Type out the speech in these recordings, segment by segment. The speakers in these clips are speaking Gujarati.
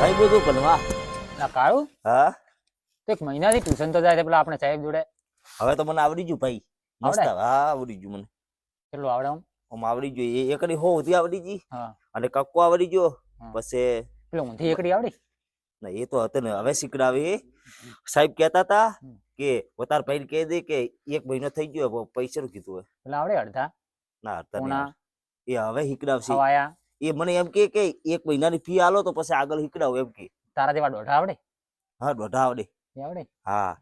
ભાઈ બધું ભણવા. ના કાળું હા તો એક મહિનાથી ટ્યુશન તો જાય છે પેલા આપણે સાહેબ જોડે. હવે તો મને આવડી ગયું ભાઈ. મસ્ત આવડે? હા આવડી ગયું મને. કેટલું આવડે આમ? આમ આવડી ગયું એ એકડી હો હતી આવડી ગઈ હા અને કક્કો આવડી ગયો. હા. પછી પેલો ઊંધી એકડી આવડી? ના એ તો હતો ને હવે શીખડાવી. સાહેબ કહેતા હતા હમ. કે વતાર ભાઈ કહી દે કે 1 મહિનો થઈ ગયો હવે પૈસા નું કીધું હોય. પેલા આવડે અડધા ના હતા ને પૂના યાર. એ હવે શીખડાવશે. હવાયા એ મને એમ કે 1 મહિનાની ફી આલો તો પછી આગળ શીખડાવું એમ કે. તારા જેવા દોઢા આવડે? હા દોઢા આવડે. એ આવડે હા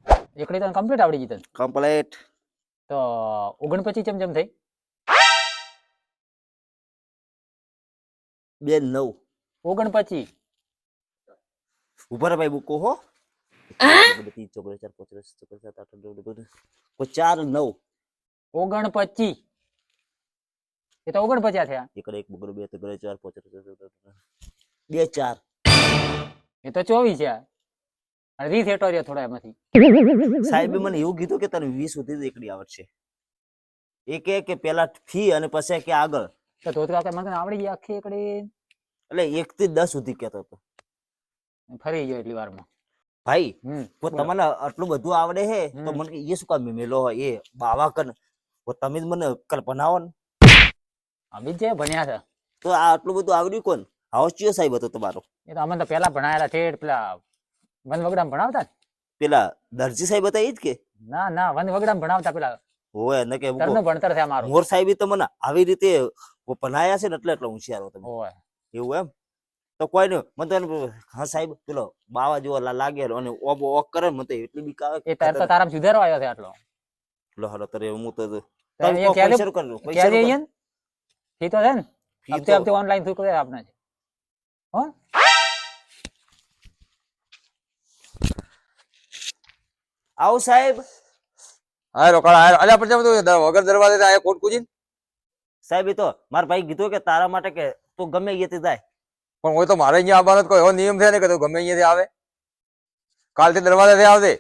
એકડી તો કમ્પ્લીટ આવડી ગઈ તને. કમ્પ્લેટ. તો 49 ચમ થઈ? 2 9 49 ઉપર ભાઈ મૂકો હો. 3 4 5 6 7 8 9 4 9 49 એ તો 49 થયા. એકડે 1 બગડો 2 3 4 5 2 4 એ તો 24 છે અને રીસેટ રહ્યો થોડા એમાંથી. સાહેબે મને એવું કીધું કે તને 20 સુધી જ એકડી આવડશે. એ કે પેલા ફી અને પછી કે આગળ. તો ધોતરા કે મને આવડી ગઈ આખી એકડી. એટલે 1 થી 10 સુધી કહેતો હતો ફરી ગયો એટલી વારમાં. ભાઈ. હમ તમને આટલું બધું આવડે હે તો હમ. મને કે એ શું કામ મેલો હોય એ બાવા કન તમે જ મને કલ્પનાવો ને અભી જે ભણ્યા છે તો આ આટલું બધું આવડ્યું કોણ? હાઉસ ચિયો સાહેબ હતો તમારો? એ તો અમે તો પેલા ભણાયેલા ઠેઠ પેલા વન વગડામ ભણાવતા ને? પેલા દરજી સાહેબ હતા એ જ કે? ના ના વન વગડામ ભણાવતા પેલા હોય ને કે ઘરનું ભણતર છે અમારું. મોર સાહેબ તો મને આવી રીતે ભણાયા છે ને એટલે હોશિયાર હો તમે. ઓય એવું એમ તો કોઈ નહીં મને તો હા સાહેબ પેલો બાવા જેવો લાગે અને ઓક કરે મને તો એટલી બીક આવે. એ તાર તો તારા સુધારો આવ્યો છે આટલો. લો હાલો તારે હું તો એ ક્યારે પૈસા નું કરું પૈસા ક્યારે નું અહીંયા ફી તો છે ને ફી હપ્તે તો- હપ્તે ઓનલાઈન થયું કરે આપણે છે. હો આવો સાહેબ. હા રોકડા અલ્યા પણ તમે તો વગર દરવાજે આયા કોટ કુજીન. સાહેબ એ તો મારા ભાઈ કીધું કે તારા માટે કે તું ગમે અહીંયાથી જાય. પણ હોય તો મારે અહીંયા આવવાનો કોઈ એવો નિયમ છે ને કે તું ગમે અહીંયાથી આવે. કાલથી દરવાજાથી આવજે.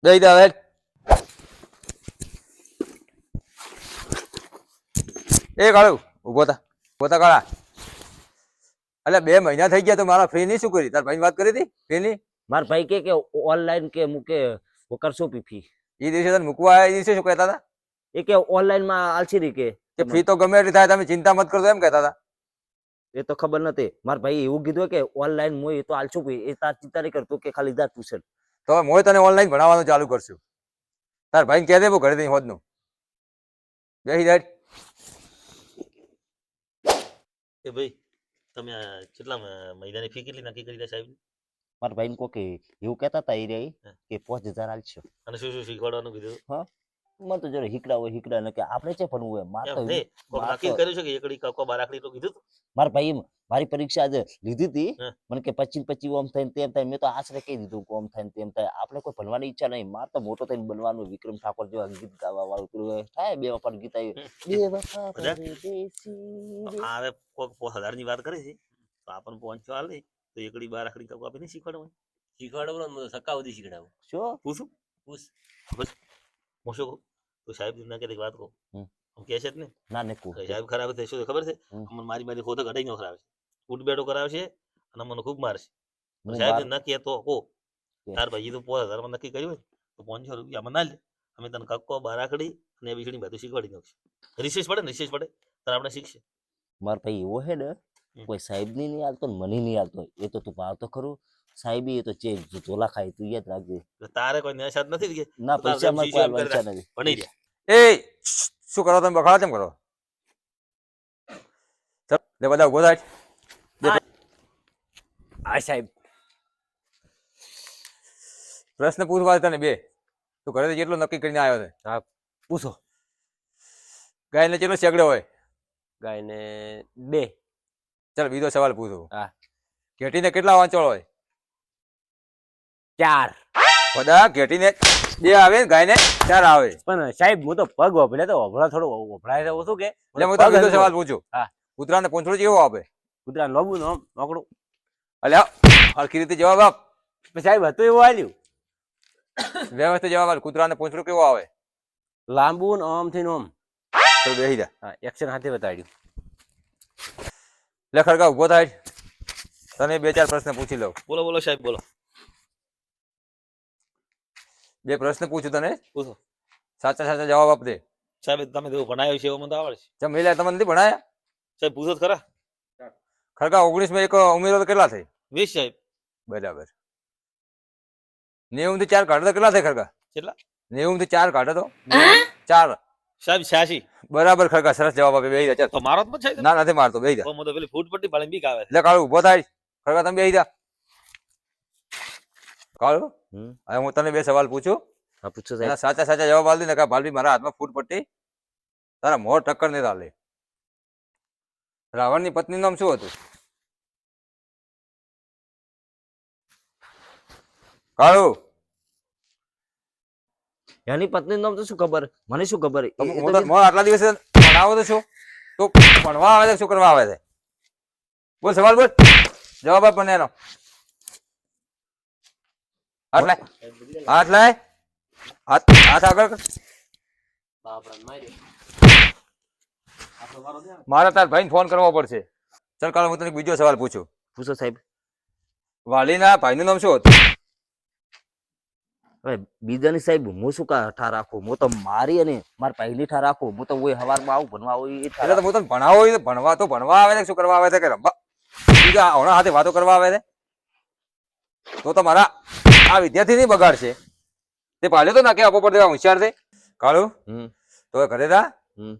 દઈ દે હવે. એ કાળુ ઉભો થા કાળા. અલ્યા 2 મહિના થઈ ગયા તો મારા ફ્રી ની શું કરી? તાર ભાઈ વાત કરી હતી ફ્રી ની? મારા ભાઈ કે ઓનલાઈન કે મૂકે કરશો ફી. એ દિવસે તને મૂકવા આવ્યા એ દિવસે શું કહેતા હતા? એ કે ઓનલાઈન માં આલસી રી કે ફી તો ગમે એટલી થાય તમે ચિંતા મત કરજો એમ કહેતા હતા. એ તો ખબર નથી. મારા ભાઈ એવું કીધું કે ઓનલાઈન હું એ તો આલશું ભાઈ એ તાર ચિંતા નહીં કરતો કે ખાલી જા ટ્યુશન. તો હું તને ઓનલાઈન ભણાવવાનું ચાલુ કરશું. તાર ભાઈ કહે દે હું ઘરે જઈને હોદનું બેસી જાય. એ ભાઈ તમે કેટલા મહિનાની ફી કેટલી નક્કી કરી સાહેબ? મારા ભાઈ કો કે એવું કહેતા હતા એ રે કે 5000 આલશો. અને શું શું શીખવાડવાનું કીધું? મને તો જરા હીકડા ને કે આપણે છે ભણવું હોય માર તો એમ નહીં કોક નક્કી કર્યું છે કે એકડી કકો બારાકડી તો કીધું તું? મારા ભાઈ મારી પરીક્ષા આજે લીધી હતી. હા. મને કે 25 ઓમ થઈને તેમ થાય. મેં તો આશરે કહી દીધું કે ઓમ થાય તેમ થાય. આપણે કોઈ ભણવાની ઈચ્છા નહીં. માર તો મોટો થઈને બનવાનું. વિક્રમ ઠાકોર જેવા ગીત ગાવા વાળું પેલું થાય 2 વખત ગીત આવ્યું 2 વખત બધા? પરદેશી. આ હવે કોક 5000 ની વાત કરી છે તો આપણને પહોંચવા આલે તો એકડી બારાકડી કકો આપી નહીં શીખવાડવાનું? શીખવાડવાનું સક્કા સુધી શીખડાવું. શું પૂછું પૂછ બસ હું શું કહું તો સાહેબ ના કે વાત કહું હમ. હું કહે છે જ ને ના ને કો સાહેબ ખરાબ થશે શું ખબર છે? હમ. અમને મારી ખોટો ઘટાઈ નો કરાવે છે, ઉઠ બેઠો કરાવશે અને મને ખૂબ મારશે. હું સાહેબ બાર- ન કે તો કો કે. તાર ભાઈ તો 5000 માં નક્કી કર્યું હોય તો 500 રૂપિયા મને ના લે. અમે તને કક્કો બારાકડી અને બીજડી બધું શીખવાડી નાખશું. રિસેસ પડે ને રિસેસ પડે તાર આપણે શીખશે. મારા ભાઈ એવો હે ને કોઈ સાહેબ ની નહીં આલતો ને મને નહીં આલતો. એ તો તું ભાવ તો ખરું. સાહેબ એ તો ચે ઝોલા ખાય તું યાદ રાખજે. એટલે તારે કોઈ ન્યાસાદ નથી કે ના તો તારે પૈસા માં શીશો કોઈ એમ કરી ઈચ્છા નથી. ભણી રહ્યા. એ શું કરો તમે બખાડા કેમ કરો? ચાલ લે બધા ઉભો થાય. હા સાહેબ પ્રશ્ન પૂછવા તને 2 તું ઘરે જેટલો નક્કી કરીને આવ્યો છે? હા પૂછો. ગાયને કેટલો શેકડો હોય? ગાયને 2. ચાલ બીજો સવાલ પૂછું. હા. ઘેટીને કેટલા વાંચોળ હોય? 4. બધા ઘેટીને 2 આવે ને ગાયને 4 આવે. પણ સાહેબ હું તો પગ વભળે તો વભળા થોડો વભળાય છે ઓછું કે એટલે હું તો બીજો સવાલ પૂછું. હા. કૂતરાને પૂંછડું કેવો આપે? કૂતરા લોબુ નો નોકડું. અલ્યા હરખી રીતે જવાબ આપ. પણ સાહેબ હતું એવું આલ્યું વ્યવસ્થિત જવાબ આપ. કૂતરાને પૂંછડું કેવો આવે? લાંબુ ને ઓમ થી ઓમ. તો બેસી જા. હા એક્શન હાથે બતાડ્યું. લે ખડકા ઉભો થાય. તને 2-4 પ્રશ્ન પૂછી લઉં. બોલો બોલો સાહેબ બોલો. 2 પ્રશ્ન પૂછું તને, પૂછો સાચા સાચા જવાબ આપજે. સાહેબ. તમે જેવું ભણાયો છે એવું મને તો આવડે છે. ચમ મેલ્યા તમને નથી ભણાયા? સાહેબ પૂછો તો ખરા. ખરકા 19 માં એક ઉમેરો તો કેટલા થઈ? 20 સાહેબ. બરાબર. 90 થી 4 કાઢો તો કેટલા થાય ખરકા? કેટલા? 90 થી 4 કાઢો તો 4. સાહેબ 86. બરાબર ખરકા, સરસ જવાબ આપે. બેહી જા. તો મારો જ મત છે. ના નથી મારતો, બેહી જા. મને તો પેલી ફૂટ પટ્ટી પાડીને બીક આવે છે. એટલે કાળુ ઊભો થાય. ખરકા તમે બેહી જા. કાળુ, હમ. હવે હું તને 2 સવાલ પૂછું, હા પૂછો એના સાહેબ. સાચા સાચા જવાબ આલ દે ને કા ભાલવી મારા હાથમાં ફૂટ પટ્ટી તારા મોર ટક્કર ને તાલે. રાવણની પત્નીનું નામ શું હતું? કાળુ, એની પત્નીનું નામ તો શું ખબર, મને શું ખબર, એ તો મોર આટલા દિવસે ભણાવો તો છું, તો ભણવા આવે છે શું કરવા આવે છે? બોલ સવાલ બોલ, જવાબ આપ મને એનો. હાથ લાય, હાથ લાય, હાથ આગળ કર. મારે તાર ભાઈને ફોન કરવો પડશે. ચાલ કાલે હું તને બીજો સવાલ પૂછું. પૂછો સાહેબ. વાલીના ભાઈનું નામ શું હતું? હવે બીજાની સાહેબ હું શું કા ઠા રાખું, હું તો મારી અને મારા પહેલી ઠા રાખું. હું તો ઓય હવારમાં આવું ભણવા હોય એ ઠા એટલે તો હું તને ભણાવો હોય તો ભણવા આવે છે, શું કરવા આવે છે કે રમવા બીજા આવણા હાથે વાતો કરવા આવે છે? તો મારા આ વિદ્યાર્થી નહીં બગાડશે. તે પાલ્યો તો ના કે આપો પર દેવા હોશિયાર છે. કાળુ, હમ. તો એ ઘરે જા હમ.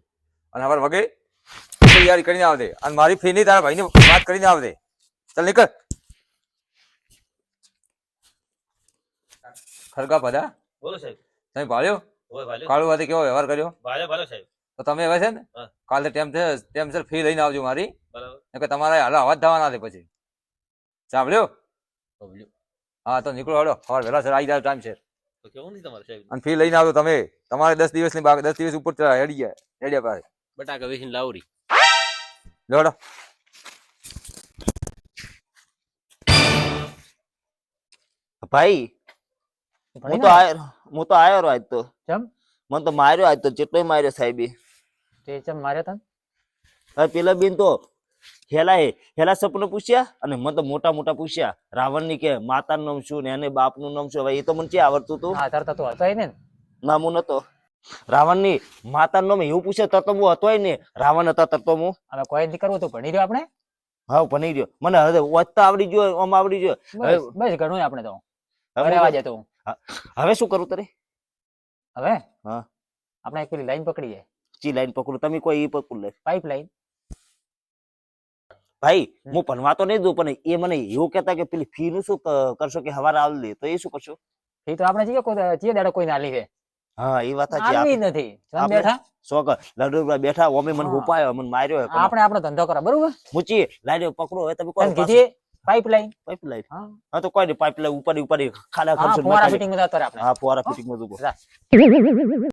અને અમારે વગે તૈયારી કરીને આવજે. અને મારી ફી ની તારા ભાઈને વાત કરીને આવજે. ચાલ નીકળ. ખરગા બધા બોલો સાહેબ. તમે ભાળ્યો? ઓય ભાલ્યો. કાળુ હાથે કેવો વ્યવહાર કર્યો? ભાલ્યો સાહેબ. તો તમે હવે છે ને હા. કાલે ટેમસર ફી લઈને આવજો મારી, બરાબર. કે તમારે હાલ અવાજ થવાના છે પછી. સાંભળ્યો? હા તો નીકળો, હળો સવાર વહેલા સર આવી જાય ટાઈમ છે. તો કેવું નહીં તમારે સાહેબ. અને ફી લઈને આવજો તમે. તમારે 10 દિવસની 10 દિવસ ઉપર હેડિયા પાસે બટાકા વેચીને લાવરી. જોડો. ભાઈ હું તો આયો આજ તો. ચમ? મને તો માર્યો આજ તો, જેટલોય માર્યો સાહેબે. તે ચમ માર્યો તને? હવે પેલા બેન તો હેલા સપનું પૂછ્યા અને મને તો મોટા મોટા પૂછ્યા. રાવણની કે માતાનું નામ શું ને એને બાપનું નામ શું. હવે એ તો મને ક્યાં આવડતું હતું. હા તાર તો હતો ને. ના હું નતો. રાવણની માતાનું નામ એવું પૂછે તો હું હતો ને. રાવણ હતા તો હું. હવે કોઈ નથી કરવું તો ભણી રહ્યો આપણે. હા ભણી ગયો. મને હવે વાંચતા આવડી ગયો, આમ આવડી ગયો. બસ બસ ઘણું આપણે તો. હવે રહેવા જતો હું. હવે શું કરું તારે? હવે હા. આપણે એક પેલી લાઈન પકડી જાય, ચી લાઈન પકડું? તમે કોઈ એ પકડ લે. Pipe line. ભાઈ હું ભણવા તો નહીં દઉં, પણ એ મને એવું કહેતા કે પેલી ફી નું શું કરશો કે હવારે આવ લે, તો એ શું કરશો? એ તો આપણે ચીએ દાડો કોઈ ના લીધે હા એ વાત સાચી. આલવી જ નથી. તમે આપણે- બેઠા શોક લડુ બેઠા ઓમે મને હા. ઉપાયો, મને માર્યો. આપણે આપણો ધંધો કરો બરોબર. મૂચી લાઈન પકડો. હવે તમે તને કોઈ કીધી પાઇપ લાઈન. Pipe line. હા હા તો કોઈ નહીં, પાઇપ લાઈન ઉપર ખાડા હા ખર્ચો ફુવારા ફિટિંગ માં જતો રહે આપણે. હા ફુવારા ફિટિંગ માં જા.